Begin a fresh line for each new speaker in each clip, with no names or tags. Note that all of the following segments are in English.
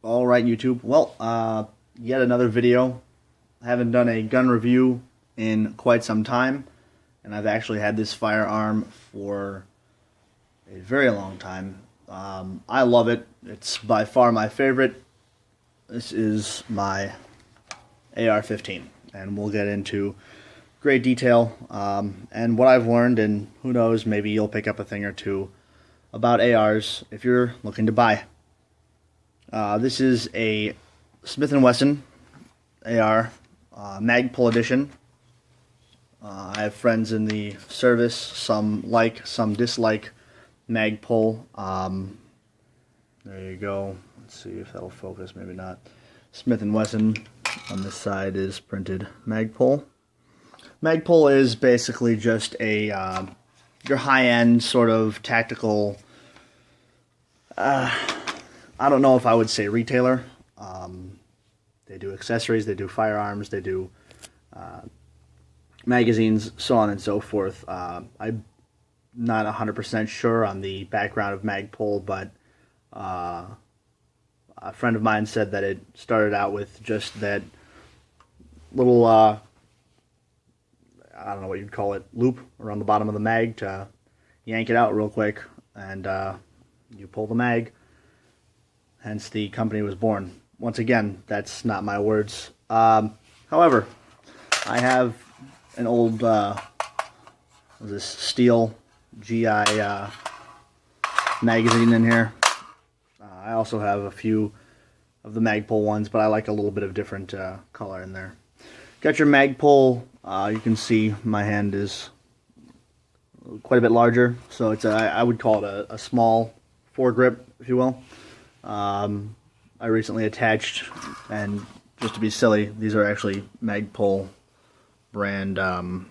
Alright, YouTube. Well, yet another video. I haven't done a gun review in quite some time, and I've actually had this firearm for a very long time. I love it. It's by far my favorite. This is my AR-15, and we'll get into great detail and what I've learned, and who knows, maybe you'll pick up a thing or two about ARs if you're looking to buy. This is a Smith Wesson AR Magpul edition. I have friends in the service, some like, some dislike Magpul. There you go. Let's see if that'll focus, maybe not. Smith Wesson on this side is printed Magpul. Magpul is basically just a your high-end sort of tactical, I don't know if I would say retailer. They do accessories, they do firearms, they do magazines, so on and so forth. I'm not 100% sure on the background of Magpul, but a friend of mine said that it started out with just that little, I don't know what you'd call it, loop around the bottom of the mag to yank it out real quick, and you pull the mag. Hence the company was born. Once again, that's not my words. However, I have an old this steel GI magazine in here. I also have a few of the Magpul ones, but I like a little bit of different color in there. Got your Magpul. You can see my hand is quite a bit larger, so it's I would call it a small foregrip, if you will. I recently attached, and just to be silly, these are actually Magpul brand, I don't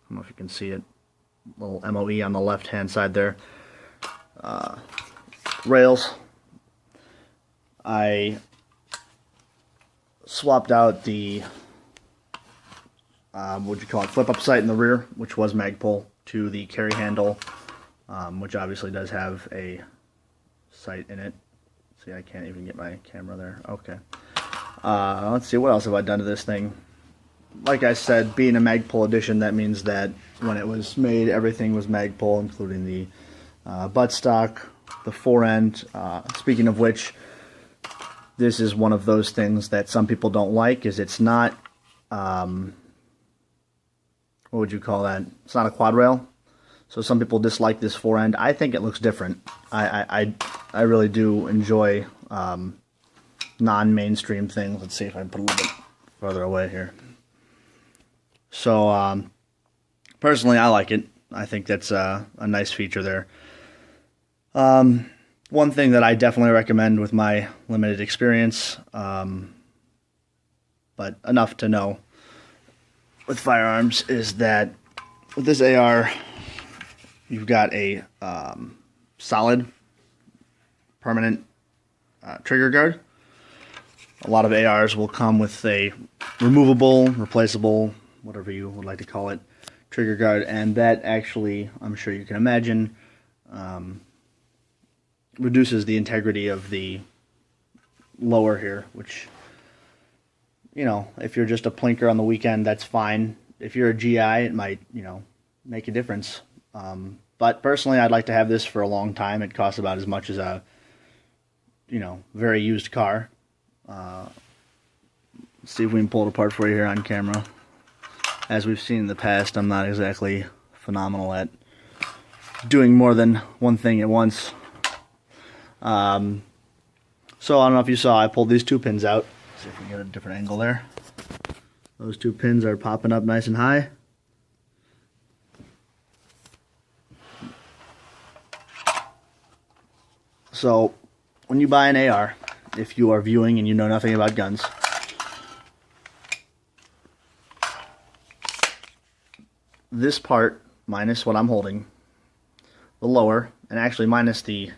know if you can see it, little MOE on the left hand side there, rails. I swapped out the, what you call it, flip up sight in the rear, which was Magpul, to the carry handle, which obviously does have a sight in it. See, I can't even get my camera there. Okay. Let's see, what else have I done to this thing? Like I said, being a Magpul edition, that means that when it was made, everything was Magpul, including the buttstock, the forend. Speaking of which, this is one of those things that some people don't like, is it's not, what would you call that? It's not a quad rail. So some people dislike this forend. I think it looks different. I really do enjoy non-mainstream things. Let's see if I can put a little bit further away here. So personally, I like it. I think that's a nice feature there. One thing that I definitely recommend with my limited experience, but enough to know with firearms, is that with this AR, you've got a solid, permanent trigger guard. A lot of ARs will come with a removable, replaceable, whatever you would like to call it, trigger guard, and that actually, I'm sure you can imagine, reduces the integrity of the lower here, which, you know, if you're just a plinker on the weekend, that's fine. If you're a GI, it might, you know, make a difference. But personally, I'd like to have this for a long time. It costs about as much as a, you know, very used car. Let's see if we can pull it apart for you here on camera. As we've seen in the past, I'm not exactly phenomenal at doing more than one thing at once. So I don't know if you saw, I pulled these two pins out. Let's see if we can get a different angle there. Those two pins are popping up nice and high. So, when you buy an AR, if you are viewing and you know nothing about guns, this part, minus what I'm holding, the lower, and actually minus the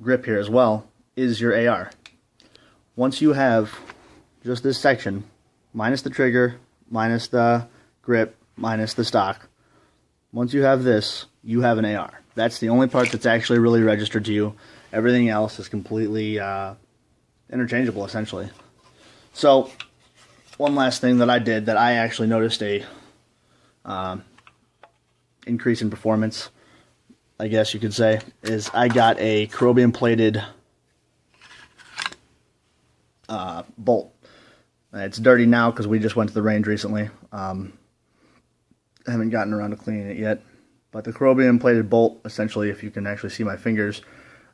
grip here as well, is your AR. Once you have just this section, minus the trigger, minus the grip, minus the stock, once you have this, you have an AR. That's the only part that's actually really registered to you. Everything else is completely interchangeable, essentially. So, one last thing that I did that I actually noticed a increase in performance, I guess you could say, is I got a chromium plated bolt. It's dirty now because we just went to the range recently. I haven't gotten around to cleaning it yet. But the chromium plated bolt, essentially, if you can actually see my fingers,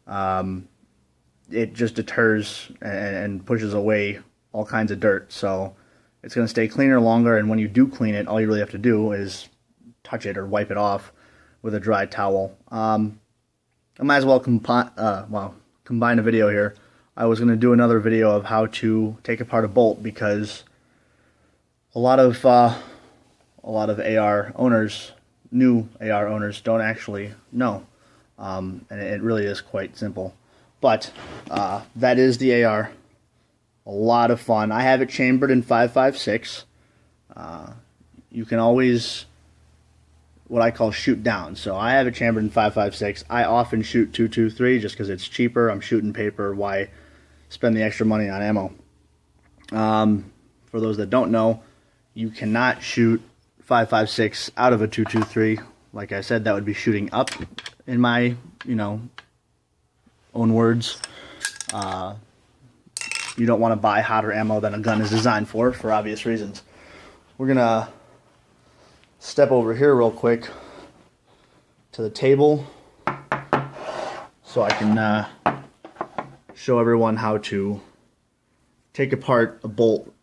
it just deters and pushes away all kinds of dirt. So it's going to stay cleaner longer, and when you do clean it, all you really have to do is touch it or wipe it off with a dry towel. I might as well combine a video here. I was going to do another video of how to take apart a bolt, because a lot of AR owners, new AR owners, don't actually know, and it really is quite simple. But that is the AR. A lot of fun. I have it chambered in 5.56. You can always, what I call, shoot down. So I have it chambered in 5.56. I often shoot 2.23 just because it's cheaper. I'm shooting paper. Why spend the extra money on ammo? For those that don't know, you cannot shoot 5.56 out of a 2.23. Like I said, that would be shooting up, in my, own words. You don't want to buy hotter ammo than a gun is designed for obvious reasons. We're gonna step over here real quick to the table so I can show everyone how to take apart a bolt.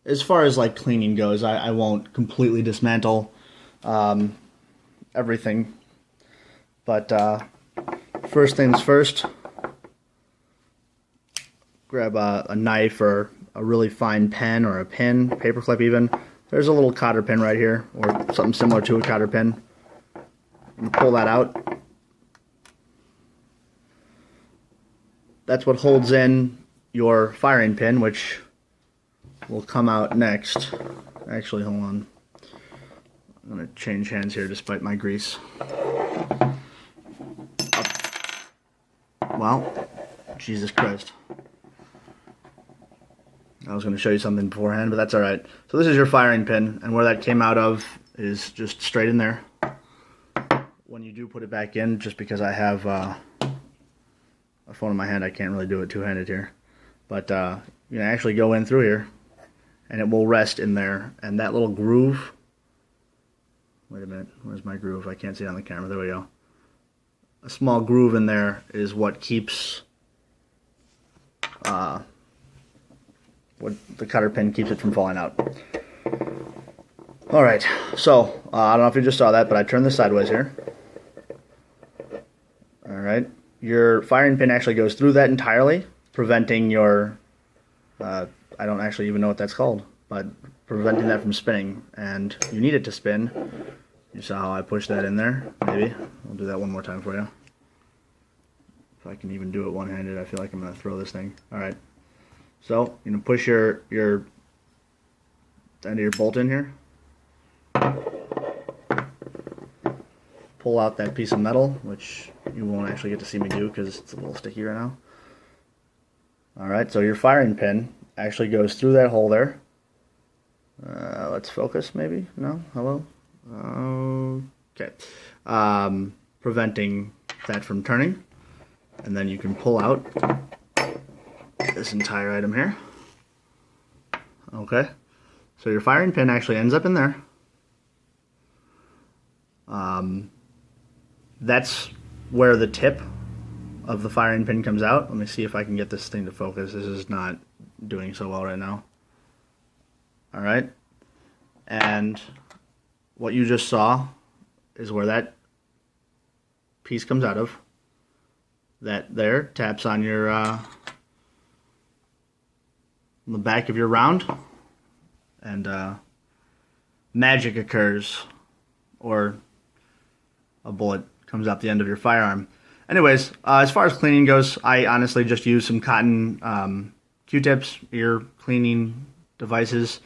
As far as like cleaning goes, I won't completely dismantle everything, but first things first, grab a knife or a really fine pen or a pin, paperclip even. There's a little cotter pin right here, or something similar to a cotter pin. And pull that out. That's what holds in your firing pin, which will come out next. Actually, hold on. I'm going to change hands here despite my grease. Well, Jesus Christ. I was going to show you something beforehand, but that's alright. So this is your firing pin, and where that came out of is just straight in there. When you do put it back in, just because I have a phone in my hand, I can't really do it two-handed here. But you can actually go in through here, and it will rest in there. And that little groove, wait a minute, where's my groove? I can't see it on the camera. There we go. A small groove in there is what keeps what the cutter pin keeps it from falling out. Alright, so I don't know if you just saw that, but I turned this sideways here. Alright, your firing pin actually goes through that entirely, preventing your, I don't actually even know what that's called, but preventing that from spinning. And you need it to spin. You saw how I pushed that in there, maybe. I'll do that one more time for you. If I can even do it one-handed, I feel like I'm going to throw this thing. Alright. So, push your end of your bolt in here. Pull out that piece of metal, which you won't actually get to see me do because it's a little sticky right now. Alright, so your firing pin actually goes through that hole there. Let's focus, maybe? No? Hello? Okay. Preventing that from turning. And then you can pull out this entire item here. Okay, so your firing pin actually ends up in there. That's where the tip of the firing pin comes out. Let me see if I can get this thing to focus. This is not doing so well right now. Alright, and what you just saw is where that piece comes out of. That there taps on your on the back of your round, and magic occurs, or a bullet comes out the end of your firearm. Anyways, as far as cleaning goes, I honestly just use some cotton Q-tips, ear cleaning devices,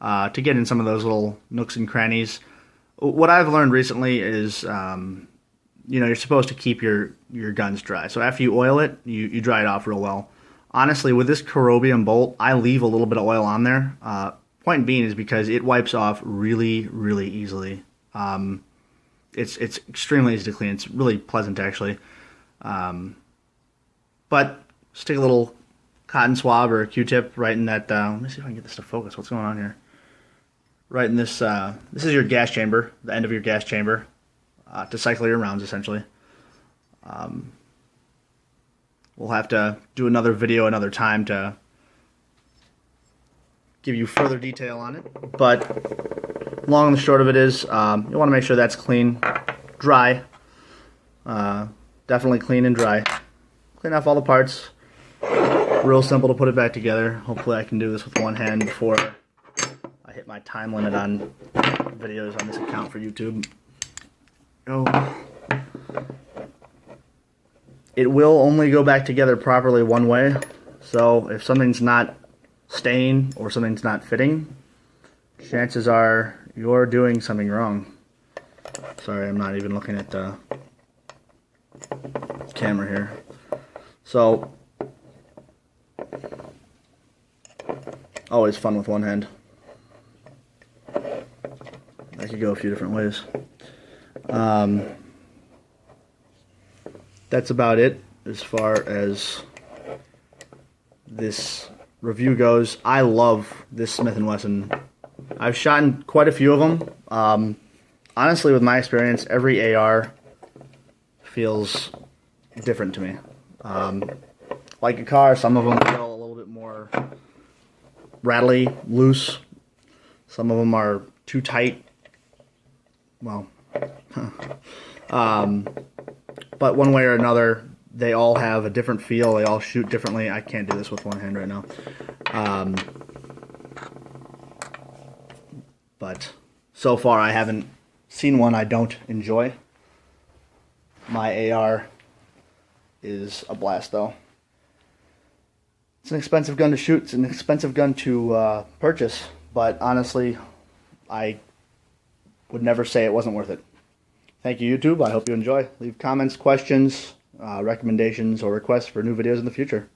to get in some of those little nooks and crannies. What I've learned recently is you're supposed to keep your guns dry. So after you oil it, you dry it off real well. Honestly, with this Carobium bolt, I leave a little bit of oil on there. Point being is because it wipes off really, really easily. It's extremely easy to clean. It's really pleasant, actually. But stick a little cotton swab or a Q-tip right in that. Let me see if I can get this to focus. What's going on here? Right in this. This is your gas chamber, the end of your gas chamber, to cycle your rounds, essentially. We'll have to do another video another time to give you further detail on it. But long and the short of it is, you want to make sure that's clean, dry. Definitely clean and dry. Clean off all the parts. Real simple to put it back together. Hopefully I can do this with one hand before I hit my time limit on videos on this account for YouTube. Oh. It will only go back together properly one way. So if something's not staying or something's not fitting, chances are you're doing something wrong. Sorry, I'm not even looking at the camera here. So, always fun with one hand. That could go a few different ways. That's about it as far as this review goes. I love this Smith & Wesson. I've shot in quite a few of them. Honestly, with my experience, every AR feels different to me. Like a car, some of them feel a little bit more rattly, loose. Some of them are too tight. Well, but one way or another, they all have a different feel. They all shoot differently. I can't do this with one hand right now. But so far, I haven't seen one I don't enjoy. My AR is a blast, though. It's an expensive gun to shoot. It's an expensive gun to purchase. But honestly, I would never say it wasn't worth it. Thank you, YouTube. I hope you enjoy. Leave comments, questions, recommendations, or requests for new videos in the future.